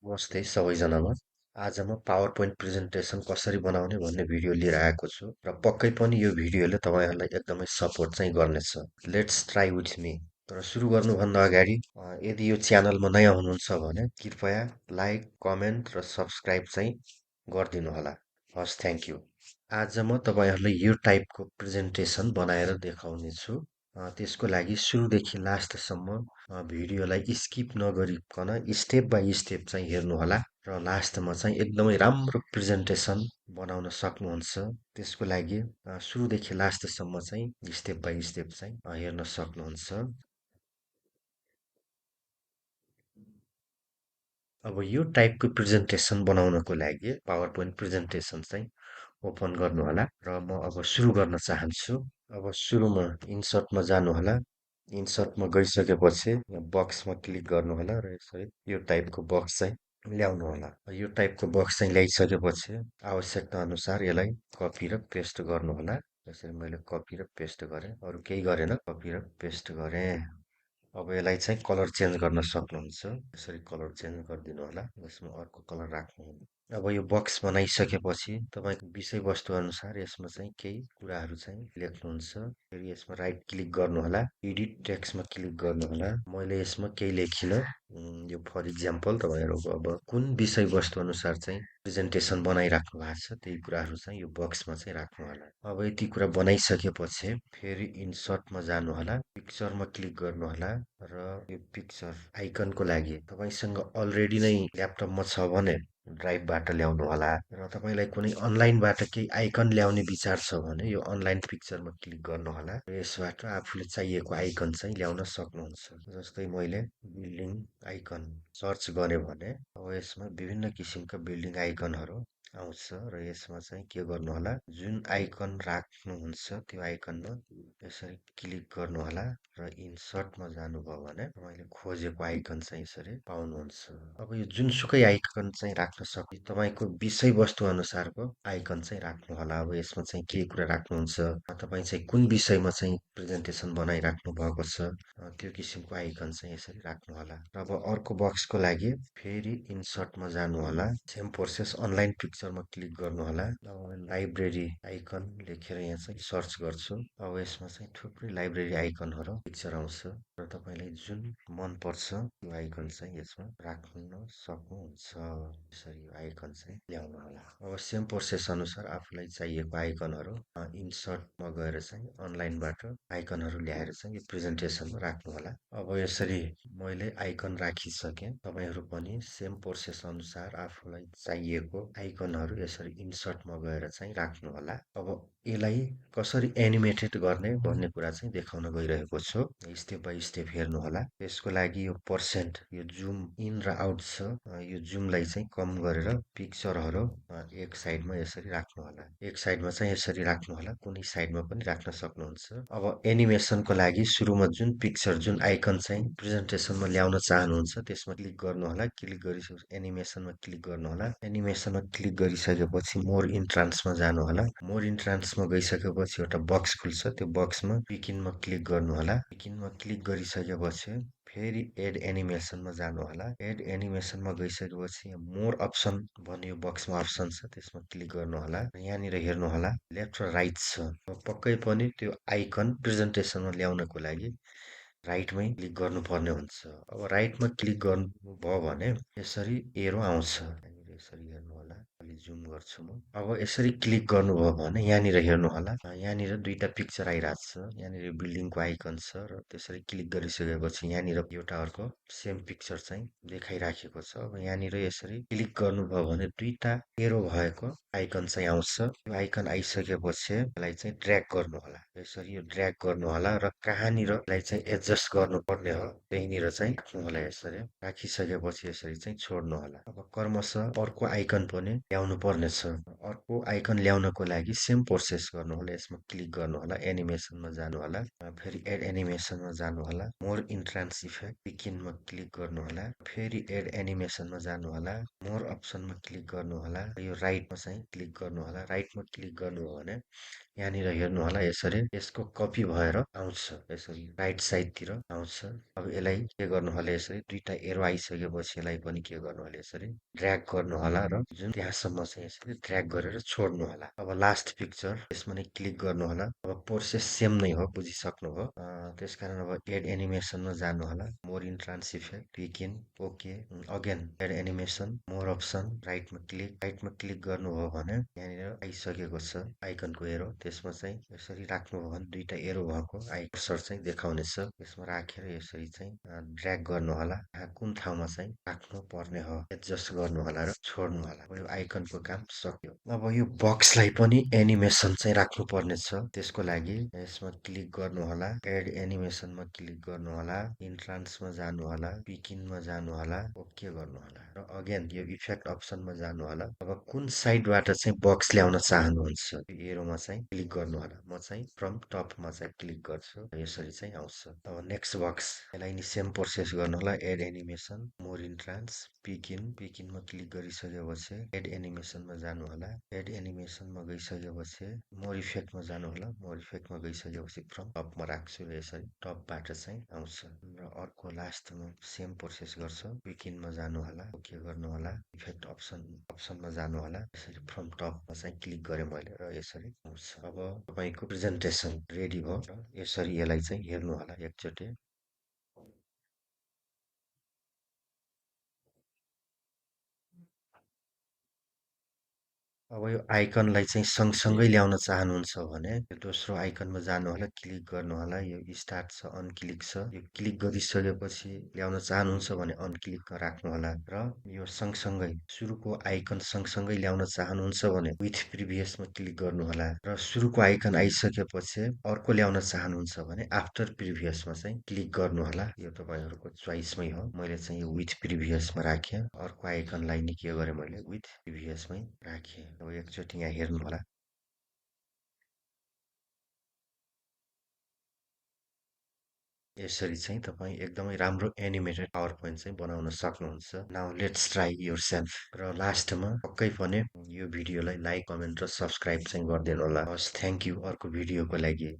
नमस्ते सबैजनामा। आज म पावर पोइन्ट प्रेजेन्टेसन कसरी बनाउने भन्ने भिडियो लिएर आएको छु र पक्कै पनि यो भिडियोले तपाईँहरूलाई एकदमै सपोर्ट चाहिँ गर्नेछ। Let's try with me. तर सुरु गर्नुभन्दा अगाडि यदि यो च्यानलमा नयाँ हुनुहुन्छ भने कृपया लाइक, कमेन्ट र सब्सक्राइब चाहिँ गरिदिनु होला। हस्, थ्याङ्क यू। आज म तपाईँहरूलाई यो टाइपको प्रेजेन्टेसन बनाएर देखाउने छु। त्यसको लागि सुरुदेखि लास्टसम्म भिडियोलाई स्किप नगरिकन स्टेप बाई स्टेप चाहिँ हेर्नुहोला र लास्टमा चाहिँ एकदमै राम्रो प्रेजेन्टेसन बनाउन सक्नुहुन्छ। त्यसको लागि सुरुदेखि लास्टसम्म चाहिँ स्टेप बाई स्टेप चाहिँ हेर्न सक्नुहुन्छ। अब यो टाइपको प्रेजेन्टेसन बनाउनको लागि पावर पोइन्ट प्रेजेन्टेसन चाहिँ ओपन गर्नुहोला र म अब सुरु गर्न चाहन्छु। अब सुरुमा इन्सर्टमा जानुहोला। इन्सर्टमा गइसकेपछि यहाँ बक्समा क्लिक गर्नुहोला र यसरी यो टाइपको बक्स चाहिँ ल्याउनु होला। यो टाइपको बक्स चाहिँ ल्याइसकेपछि आवश्यकता अनुसार यसलाई कपी र पेस्ट गर्नुहोला। यसरी मैले कपी र पेस्ट गरेँ, अरू केही गरेन, कपी र पेस्ट गरेँ। अब यसलाई चाहिँ कलर चेन्ज गर्न सक्नुहुन्छ। यसरी कलर चेन्ज गरिदिनु होला। यसमा अर्को कलर राख्नु होला। अब यो बक्स बनाइसकेपछि तपाईँको विषयवस्तु अनुसार यसमा चाहिँ केही कुराहरू चाहिँ लेख्नुहुन्छ। फेरि यसमा राइट क्लिक गर्नुहोला, एडिट टेक्स्टमा क्लिक गर्नुहोला। मैले यसमा केही लेखिनँ। यो फर इक्जाम्पल तपाईँहरूको अब कुन विषयवस्तु अनुसार चाहिँ प्रेजेन्टेसन बनाइराख्नु भएको छ त्यही कुराहरू चाहिँ यो बक्समा चाहिँ राख्नु होला। अब यति कुरा बनाइसकेपछि फेरि इन्सर्टमा जानुहोला, पिक्चरमा क्लिक गर्नुहोला र यो पिक्चर आइकनको लागि तपाईँसँग अलरेडी नै ल्यापटपमा छ भने ड्राइभबाट ल्याउनु होला र तपाईँलाई कुनै अनलाइनबाट केही आइकन ल्याउने विचार छ भने यो अनलाइन पिक्चरमा क्लिक गर्नुहोला र यसबाट आफूले चाहिएको आइकन चाहिँ ल्याउन सक्नुहुन्छ। जस्तै मैले बिल्डिङ आइकन सर्च गरेँ भने अब यसमा विभिन्न किसिमका बिल्डिङ आइकनहरू आउँछ र यसमा चाहिँ के गर्नुहोला, जुन आइकन राख्नुहुन्छ त्यो आइकनमा यसरी क्लिक गर्नुहोला र इन्सर्टमा जानुभयो भने तपाईँले खोजेको आइकन चाहिँ यसरी पाउनुहुन्छ। अब यो जुनसुकै आइकन चाहिँ राख्न सकि तपाईँको विषयवस्तु अनुसारको आइकन चाहिँ राख्नु होला। अब यसमा चाहिँ के कुरा राख्नुहुन्छ, तपाईँ चाहिँ कुन विषयमा चाहिँ प्रेजेन्टेसन बनाइराख्नु भएको छ त्यो किसिमको आइकन चाहिँ यसरी राख्नु होला। अब अर्को बक्सको लागि फेरि इन्सर्टमा जानु होला, सेम प्रोसेस अनलाइन पिक्चरमा क्लिक गर्नु होला। अब लाइब्रेरी आइकन लेखेर यहाँ चाहिँ सर्च गर्छु। अब यसमा चाहिँ थुप्रै लाइब्रेरी आइकनहरू पिक्चर आउँछ र तपाईँलाई जुन मनपर्छ त्यो आइकन चाहिँ यसमा राख्न सक्नुहुन्छ। यसरी यो आइकन चाहिँ ल्याउनु होला। अब सेम प्रोसेस अनुसार आफूलाई चाहिएको आइकनहरू इन्सर्टमा गएर चाहिँ अनलाइनबाट आइकनहरू ल्याएर चाहिँ यो प्रेजेन्टेसनमा राख्नु होला। अब यसरी मैले आइकन राखिसकेँ। तपाईँहरू पनि सेम प्रोसेस अनुसार आफूलाई चाहिएको आइकनहरू यसरी इन्सर्टमा गएर चाहिँ राख्नु होला। अब यसलाई कसरी एनिमेटेड गर्ने भन्ने कुरा चाहिँ देखाउन गइरहेको छु। स्टेप बाई स्टेप हेर्नु होला। त्यसको लागि यो पर्सेन्ट, यो जुम इन र आउट छ, यो जुमलाई चाहिँ कम गरेर पिक्चरहरू एक साइडमा यसरी राख्नु होला। एक साइडमा चाहिँ यसरी राख्नु होला, कुनै साइडमा पनि राख्न सक्नुहुन्छ। अब एनिमेसनको लागि सुरुमा जुन पिक्चर, जुन आइकन चाहिँ प्रेजेन्टेसनमा ल्याउन चाहनुहुन्छ त्यसमा क्लिक गर्नु होला। क्लिक गरिसकेपछि एनिमेसनमा क्लिक गर्नु होला। एनिमेसनमा क्लिक गरिसकेपछि मोर इन्ट्रान्समा जानु होला। मोर इन्ट्रान्समा गइसकेपछि एउटा बक्स खुल्छ, त्यो बक्समा बिगिनमा क्लिक गर्नु होला। बिगिनमा क्लिक गरिसकेपछि फेरि एड एनिमेसनमा जानु होला। एड एनिमेसनमा गइसकेपछि मोर अप्सन भन्ने यो बक्समा अप्सन छ, त्यसमा क्लिक गर्नु होला। यहाँनिर हेर्नु होला लेफ्ट र राइट छ। पक्कै पनि त्यो आइकन प्रेजेन्टेसनमा ल्याउनको लागि राइटमै क्लिक गर्नुपर्ने हुन्छ। अब राइटमा क्लिक गर्नुभयो भने यसरी एरो आउँछ। यसरी हेर्नु होला, अलि जुम गर्छु म। अब यसरी क्लिक गर्नुभयो भने यहाँनिर हेर्नु होला, यहाँनिर दुईटा पिक्चर आइरहेको छ। यहाँनिर बिल्डिङको आइकन छ र त्यसरी क्लिक गरिसकेपछि यहाँनिर एउटा अर्को सेम पिक्चर चाहिँ देखाइराखेको छ। अब यहाँनिर यसरी क्लिक गर्नुभयो भने दुईटा एरो भएको आइकन चाहिँ आउँछ। यो आइकन आइसकेपछि यसलाई चाहिँ ड्र्याग गर्नु होला। यसरी यो ड्र्याग गर्नु होला र कहाँनिर यसलाई चाहिँ एडजस्ट गर्नुपर्ने हो त्यहीँनिर चाहिँ राख्नु होला। यसरी राखिसकेपछि यसरी चाहिँ छोड्नु होला। अब क्रमशः अर्को आइकन पनि ल्याउनु पर्नेछ। अर्को आइकन ल्याउनको लागि सेम प्रोसेस गर्नु होला। यसमा क्लिक गर्नु होला, एनिमेसनमा जानु होला, फेरि एड एनिमेसनमा जानु होला, मोर इन्ट्रान्स इफेक्ट बिगिनमा क्लिक गर्नु होला, फेरि एड एनिमेसनमा जानु होला, मोर अप्सनमा क्लिक गर्नु होला, यो राइटमा चाहिँ क्लिक गर्नु होला। राइटमा क्लिक गर्नु हो भने यहाँनिर हेर्नु होला, यसरी यसको कपी भएर आउँछ, यसरी राइट साइडतिर आउँछ। अब यसलाई के गर्नु होला, यसरी दुईटा एरो आइसकेपछि यसलाई पनि के गर्नु होला, यसरी ड्र्याग गर्नु होला र जुन त्यहाँसम्म चाहिँ यसरी ड्र्याग गरेर छोड्नु होला। अब लास्ट पिक्चर यसमा नै क्लिक गर्नु होला। अब प्रोसेस सेम नै हो, बुझिसक्नु भयो। त्यसकारण अब एड एनिमेसनमा जानु होला, more entrance effect begin, okay, again add animation, more option, राइटमा क्लिक गर्नुभयो भने यहाँनिर आइसकेको छ आइकनको एरो। त्यसमा चाहिँ यसरी राख्नुभयो भने दुईटा एरो भएको कर्सर चाहिँ देखाउनेछ। यसमा राखेर यसरी चाहिँ ड्र्याग गर्नु होला, कुन ठाउँमा चाहिँ राख्नु पर्ने हो एडजस्ट गर्नु होला र छोड्नु होला। अब यो आइकनको काम सक्यो। अब यो बक्सलाई पनि एनिमेसन चाहिँ राख्नु पर्ने छ। त्यसको लागि यसमा क्लिक गर्नु होला, एड एनिमेसनमा क्लिक गर्नु होला, इन्ट्रान्समा जानु होला, बिगिनमा जानु होला, ओके गर्नु होला र अगेन यो इफेक्ट अप्सनमा जानु होला। अब कुन साइडबाट चाहिँ बक्स ल्याउन चाहनुहुन्छ यो एरोमा चाहिँ क्लिक गर्नु होला। म चाहिँ फ्रम टपमा चाहिँ क्लिक गर्छु, यसरी चाहिँ आउँछ। अब नेक्स्ट बक्स, यसलाई नि सेम प्रोसेस गर्नु होला, एड एनिमेसन, मोर इन्ट्रान्स, बिगिनमा क्लिक गरिसकेपछि एड एनिमेसनमा जानु होला। एड एनिमेसनमा गइसकेपछि मोर इफेक्टमा जानु होला, मोर इफेक्टमा गइसकेपछि फ्रम टपमा राख्छु र यसरी टपबाट चाहिँ आउँछ। र अर्को लास्टमा सेम प्रोसेस गर्छ, बिगिनमा जानु होला, ओके गर्नु होला, इफेक्ट अप्सनमा जानु होला, यसरी फ्रम टपमा चाहिँ क्लिक गरेँ मैले र यसरी आउँछ। अब तपाईँको प्रेजेन्टेसन रेडी भयो र यसरी यसलाई चाहिँ हेर्नु होला एकचोटि। अब यो आइकनलाई चाहिँ सँगसँगै ल्याउन चाहनुहुन्छ भने यो दोस्रो आइकनमा जानु होला, क्लिक गर्नु होला, यो स्टार्ट छ, अनक्लिक छ, यो क्लिक गरिसकेपछि ल्याउन चाहनुहुन्छ भने अनक्लिकमा राख्नु होला र यो सँगसँगै सुरुको आइकन सँगसँगै ल्याउन चाहनुहुन्छ भने विथ प्रिभियसमा क्लिक गर्नु होला र सुरुको आइकन आइसकेपछि अर्को ल्याउन चाहनुहुन्छ भने आफ्टर प्रिभियसमा चाहिँ क्लिक गर्नु होला। यो तपाईँहरूको चोइसमै हो। मैले चाहिँ यो विथ प्रिभियसमा राखेँ, अर्को आइकनलाई नि के गरेँ मैले विथ प्रिभियसमै राखेँ। अब एकचोटि यहाँ हेर्नु होला। यसरी चाहिँ तपाईँ एकदमै राम्रो एनिमेटेड पावर पोइन्ट चाहिँ बनाउन सक्नुहुन्छ। Now let's try your self. र लास्टमा पक्कै पनि यो भिडियोलाई लाइक, कमेन्ट र सब्सक्राइब चाहिँ गरिदिनु होला। हस्, थ्याङ्क यू अर्को भिडियोको लागि।